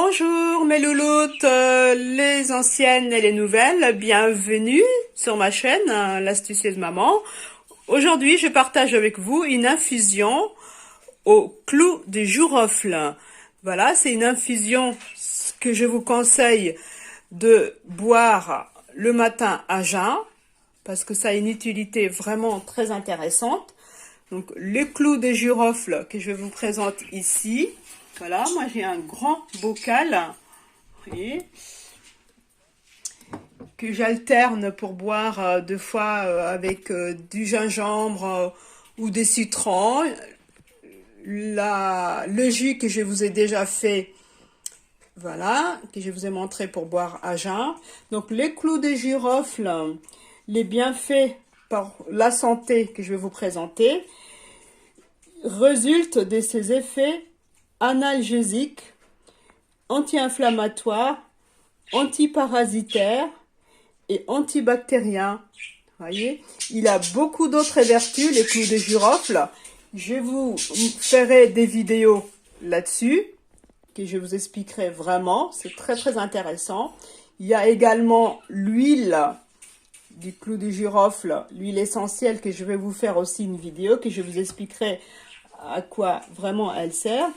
Bonjour mes louloutes, les anciennes et les nouvelles, bienvenue sur ma chaîne, l'astucieuse maman. Aujourd'hui, je partage avec vous une infusion au clou de girofle. Voilà, c'est une infusion que je vous conseille de boire le matin à jeun, parce que ça a une utilité vraiment très intéressante. Donc, les clous de girofle que je vous présente ici. Voilà, moi j'ai un grand bocal, vous voyez, que j'alterne pour boire deux fois avec du gingembre ou des citrons. Le jus que je vous ai déjà fait, voilà, que je vous ai montré pour boire à jeun. Donc les clous de girofle, les bienfaits pour la santé que je vais vous présenter, résultent de ces effets analgésiques, anti-inflammatoires, antiparasitaires et antibactériens. Voyez, il a beaucoup d'autres vertus, les clous de girofle. Je vous ferai des vidéos là-dessus, que je vous expliquerai vraiment. C'est très très intéressant. Il y a également l'huile du clou de girofle, l'huile essentielle, que je vais vous faire aussi une vidéo, que je vous expliquerai à quoi vraiment elle sert.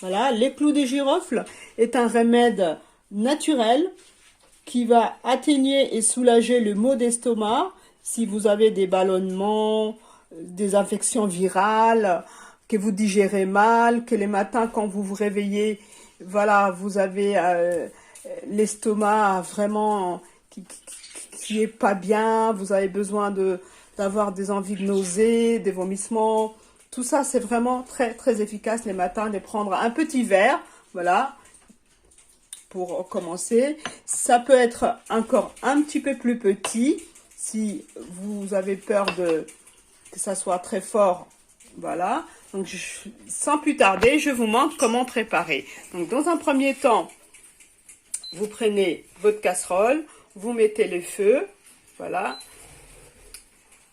Voilà, les clous de girofle est un remède naturel qui va atténuer et soulager le maux d'estomac si vous avez des ballonnements, des infections virales, que vous digérez mal, que les matins quand vous vous réveillez, voilà, vous avez l'estomac vraiment qui est pas bien, vous avez besoin d'avoir des envies de nausées, des vomissements. Tout ça, c'est vraiment très, très efficace les matins de prendre un petit verre, voilà, pour commencer. Ça peut être encore un petit peu plus petit, si vous avez peur que ça soit très fort, voilà. Donc, sans plus tarder, je vous montre comment préparer. Donc, dans un premier temps, vous prenez votre casserole, vous mettez le feu, voilà,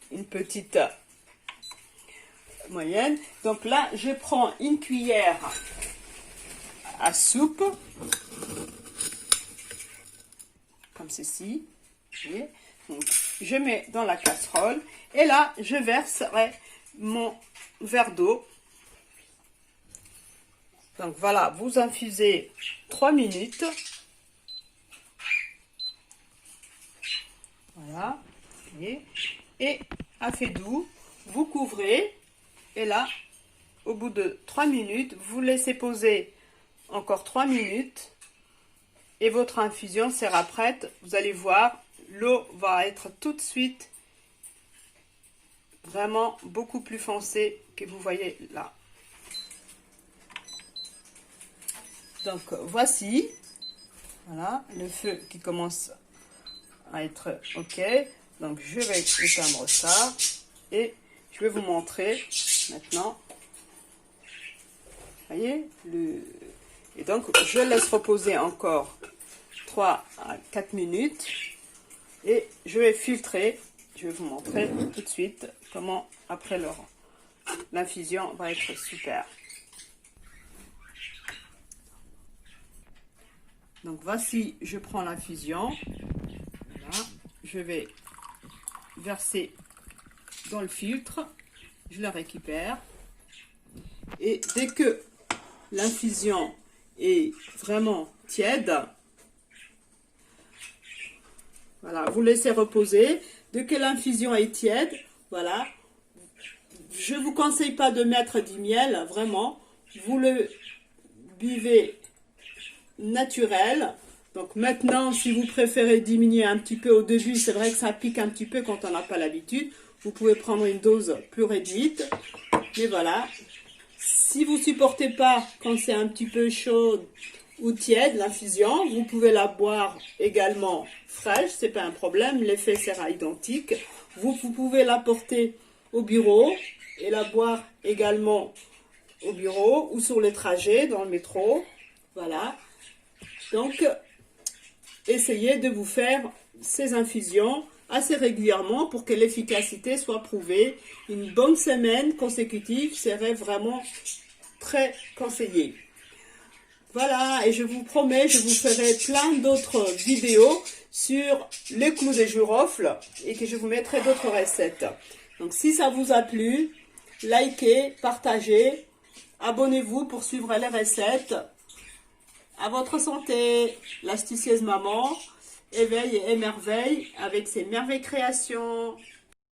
une petite moyenne. Donc là, je prends une cuillère à soupe, comme ceci. Donc, je mets dans la casserole et là, je verserai mon verre d'eau. Donc voilà, vous infusez 3 minutes. Voilà. Et à feu doux, vous couvrez. Et là, au bout de 3 minutes, vous laissez poser encore 3 minutes et votre infusion sera prête. Vous allez voir, l'eau va être tout de suite vraiment beaucoup plus foncée que vous voyez là. Donc voici, voilà, le feu qui commence à être OK. Donc je vais éteindre ça et je vais vous montrer maintenant. Vous voyez, et donc je laisse reposer encore 3 à 4 minutes et je vais filtrer. Je vais vous montrer tout de suite comment après l'infusion va être super. Donc voici, je prends l'infusion. Voilà, je vais verser dans le filtre, je la récupère et dès que l'infusion est vraiment tiède, voilà, vous laissez reposer. Dès que l'infusion est tiède, voilà, je vous conseille pas de mettre du miel, vraiment, vous le buvez naturel. Donc maintenant, si vous préférez diminuer un petit peu au début, c'est vrai que ça pique un petit peu quand on n'a pas l'habitude. Vous pouvez prendre une dose plus réduite. Mais voilà. Si vous ne supportez pas quand c'est un petit peu chaud ou tiède, l'infusion, vous pouvez la boire également fraîche. C'est pas un problème. L'effet sera identique. Vous pouvez la porter au bureau et la boire également au bureau ou sur les trajets dans le métro. Voilà. Donc, essayez de vous faire ces infusions assez régulièrement pour que l'efficacité soit prouvée. Une bonne semaine consécutive serait vraiment très conseillé. Voilà, et je vous promets, je vous ferai plein d'autres vidéos sur les clous de girofle et que je vous mettrai d'autres recettes. Donc si ça vous a plu, likez, partagez, abonnez-vous pour suivre les recettes. À votre santé, l'astucieuse maman éveille et émerveille avec ses merveilles créations.